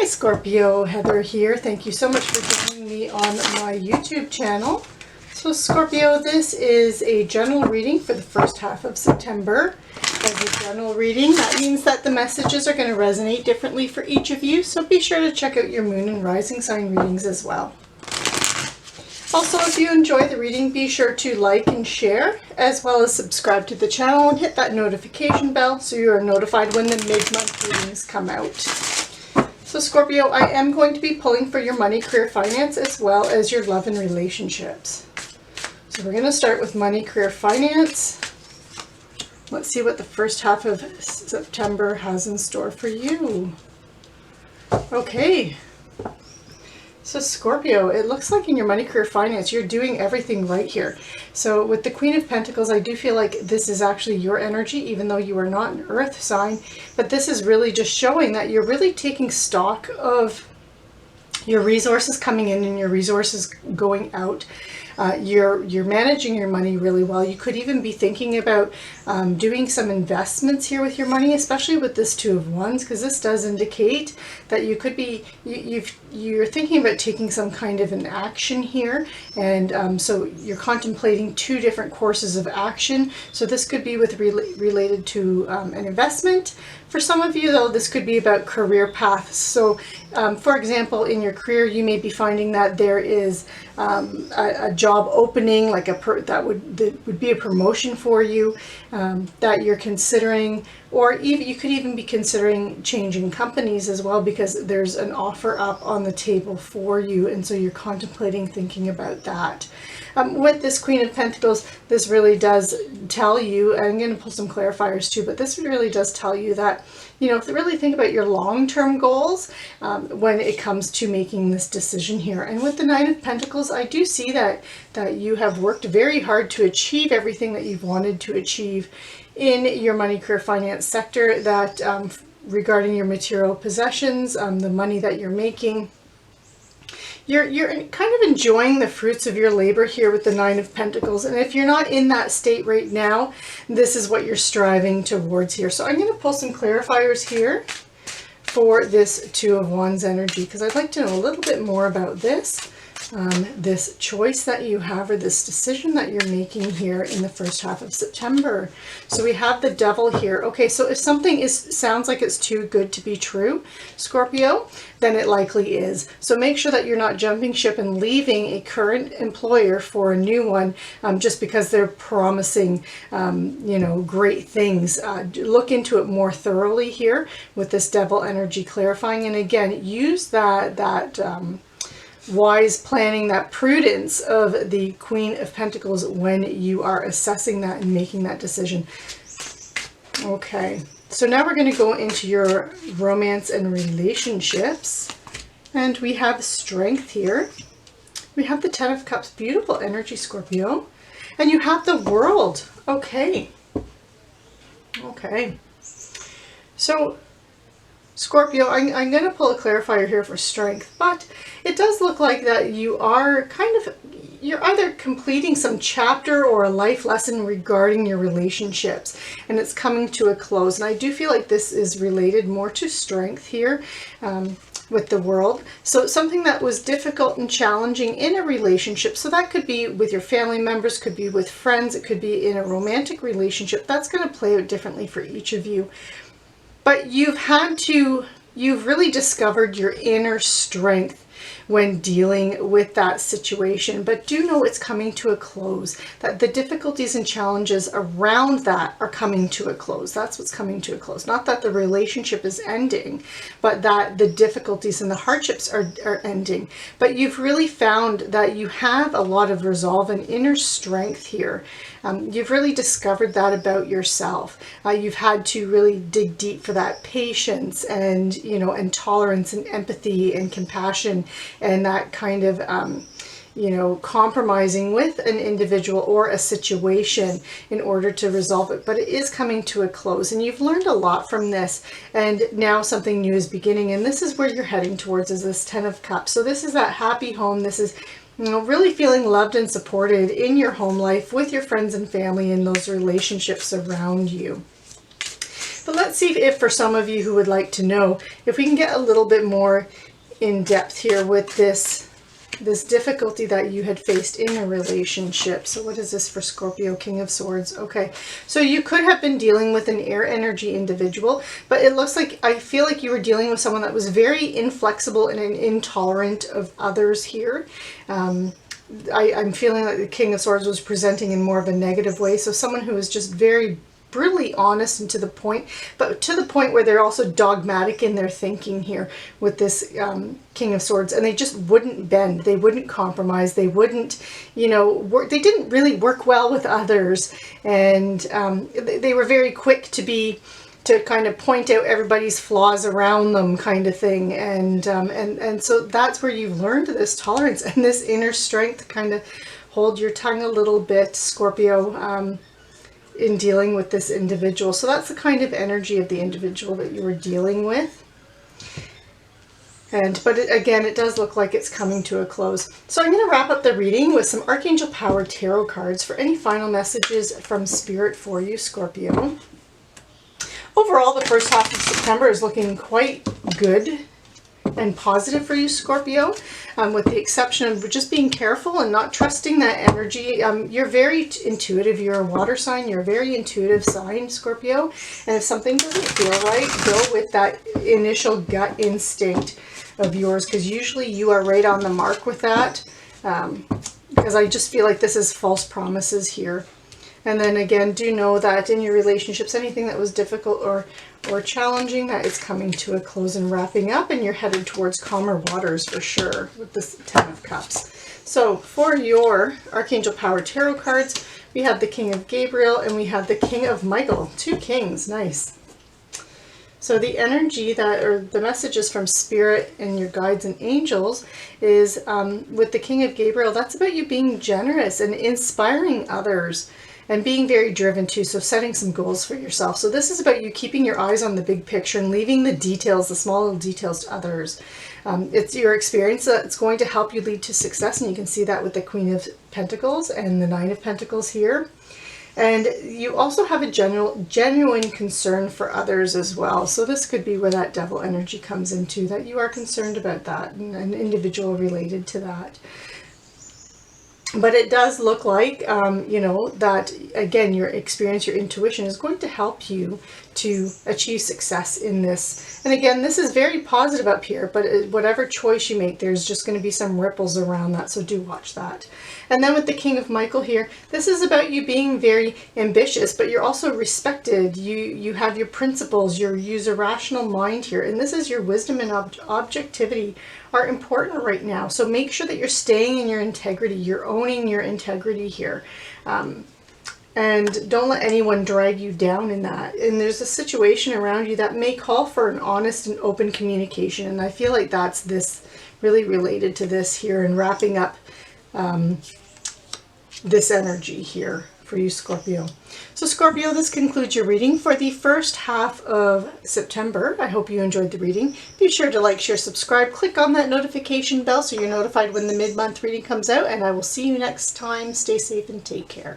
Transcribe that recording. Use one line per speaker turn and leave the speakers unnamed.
Hi Scorpio, Heather here. Thank you so much for joining me on my YouTube channel. So Scorpio, this is a general reading for the first half of September. As a general reading, that means that the messages are going to resonate differently for each of you, so be sure to check out your moon and rising sign readings as well. Also, if you enjoy the reading, be sure to like and share, as well as subscribe to the channel and hit that notification bell so you are notified when the mid-month readings come out. So Scorpio, I am going to be pulling for your money, career, finance, as well as your love and relationships. So we're going to start with money, career, finance. Let's see what the first half of September has in store for you. Okay. So Scorpio, it looks like in your money, career, finance, you're doing everything right here. So with the Queen of Pentacles, I do feel like this is actually your energy, even though you are not an earth sign. But this is really just showing that you're really taking stock of your resources coming in and your resources going out. You're managing your money really well. You could even be thinking about doing some investments here with your money, especially with this Two of Wands, because this does indicate that you could be you're thinking about taking some kind of an action here, and so you're contemplating two different courses of action. So this could be with related to an investment. For some of you, though, this could be about career paths. So, for example, in your career, you may be finding that there is a job opening, like that would be a promotion for you that you're considering, or even you could even be considering changing companies as well, because there's an offer up on the table for you, and so you're contemplating thinking about that. With this Queen of Pentacles, this really does tell you, I'm going to pull some clarifiers too, but this really does tell you that, you know, really think about your long-term goals when it comes to making this decision here. And with the Nine of Pentacles, I do see that you have worked very hard to achieve everything that you've wanted to achieve in your money, career, finance sector, that regarding your material possessions, the money that you're making. You're kind of enjoying the fruits of your labor here with the Nine of Pentacles. And if you're not in that state right now, this is what you're striving towards here. So I'm going to pull some clarifiers here for this Two of Wands energy, because I'd like to know a little bit more about this. This choice that you have, or this decision that you're making here in the first half of September. So we have the Devil here. Okay, so if something sounds like it's too good to be true, Scorpio, then it likely is. So make sure that you're not jumping ship and leaving a current employer for a new one just because they're promising, you know, great things. Look into it more thoroughly here with this Devil energy clarifying. And again, use that wise planning, that prudence of the Queen of Pentacles when you are assessing that and making that decision. Okay, so now we're going to go into your romance and relationships, and we have Strength here. We have the Ten of Cups, beautiful energy, Scorpio, and you have the World. Okay, so Scorpio, I'm going to pull a clarifier here for Strength, but it does look like that you are you're either completing some chapter or a life lesson regarding your relationships, and it's coming to a close. And I do feel like this is related more to Strength here with the World. So something that was difficult and challenging in a relationship, so that could be with your family members, could be with friends, it could be in a romantic relationship. That's going to play out differently for each of you. But you've really discovered your inner strength when dealing with that situation. But do know it's coming to a close, that the difficulties and challenges around that are coming to a close. That's what's coming to a close. Not that the relationship is ending, but that the difficulties and the hardships are ending. But you've really found that you have a lot of resolve and inner strength here. You've really discovered that about yourself. You've had to really dig deep for that patience and, you know, and tolerance and empathy and compassion, and that kind of, you know, compromising with an individual or a situation in order to resolve it. But it is coming to a close, and you've learned a lot from this, and now something new is beginning, and this is where you're heading towards, is this Ten of Cups. So this is that happy home. This is, you know, really feeling loved and supported in your home life with your friends and family and those relationships around you. But let's see if for some of you who would like to know, if we can get a little bit more in depth here with this difficulty that you had faced in a relationship. So what is this for Scorpio? King of Swords. Okay, so you could have been dealing with an air energy individual, but it looks like, I feel like you were dealing with someone that was very inflexible and intolerant of others here. I'm feeling like the King of Swords was presenting in more of a negative way. So someone who was just very brutally honest and to the point, but to the point where they're also dogmatic in their thinking here with this King of Swords, and they just wouldn't bend, they wouldn't compromise, they wouldn't, you know, work, they didn't really work well with others, and they were very quick to kind of point out everybody's flaws around them, kind of thing, and so that's where you've learned this tolerance and this inner strength to kind of hold your tongue a little bit, Scorpio, in dealing with this individual. So that's the kind of energy of the individual that you were dealing with. But again, it does look like it's coming to a close. So I'm going to wrap up the reading with some Archangel Power Tarot cards for any final messages from Spirit for you, Scorpio. Overall, the first half of September is looking quite good and positive for you, Scorpio, with the exception of just being careful and not trusting that energy. You're very intuitive. You're a water sign. You're a very intuitive sign, Scorpio. And if something doesn't feel right, go with that initial gut instinct of yours, because usually you are right on the mark with that, because I just feel like this is false promises here. And then again, do know that in your relationships, anything that was difficult or challenging, that is coming to a close and wrapping up, and you're headed towards calmer waters for sure with this Ten of Cups. So for your Archangel Power Tarot cards, we have the King of Gabriel and we have the King of Michael. Two kings, nice. So the energy that, or the messages from Spirit and your guides and angels is with the King of Gabriel, that's about you being generous and inspiring others. And being very driven too, so setting some goals for yourself. So this is about you keeping your eyes on the big picture and leaving the details, the small little details, to others. It's your experience that's going to help you lead to success, and you can see that with the Queen of Pentacles and the Nine of Pentacles here. And you also have a genuine concern for others as well. So this could be where that Devil energy comes into, that you are concerned about that and an individual related to that. But it does look like, you know, that, again, your experience, your intuition is going to help you to achieve success in this. And again, this is very positive up here, but whatever choice you make, there's just going to be some ripples around that. So do watch that. And then with the King of Michael here, this is about you being very ambitious, but you're also respected. You have your principles, you use a rational mind here. And this is your wisdom and objectivity are important right now. So make sure that you're staying in your integrity. You're owning your integrity here. And don't let anyone drag you down in that. And there's a situation around you that may call for an honest and open communication. And I feel like that's this really related to this here, and wrapping up this energy here for you, Scorpio. So Scorpio, this concludes your reading for the first half of September. I hope you enjoyed the reading. Be sure to like, share, subscribe, click on that notification bell so you're notified when the mid-month reading comes out, and I will see you next time. Stay safe and take care.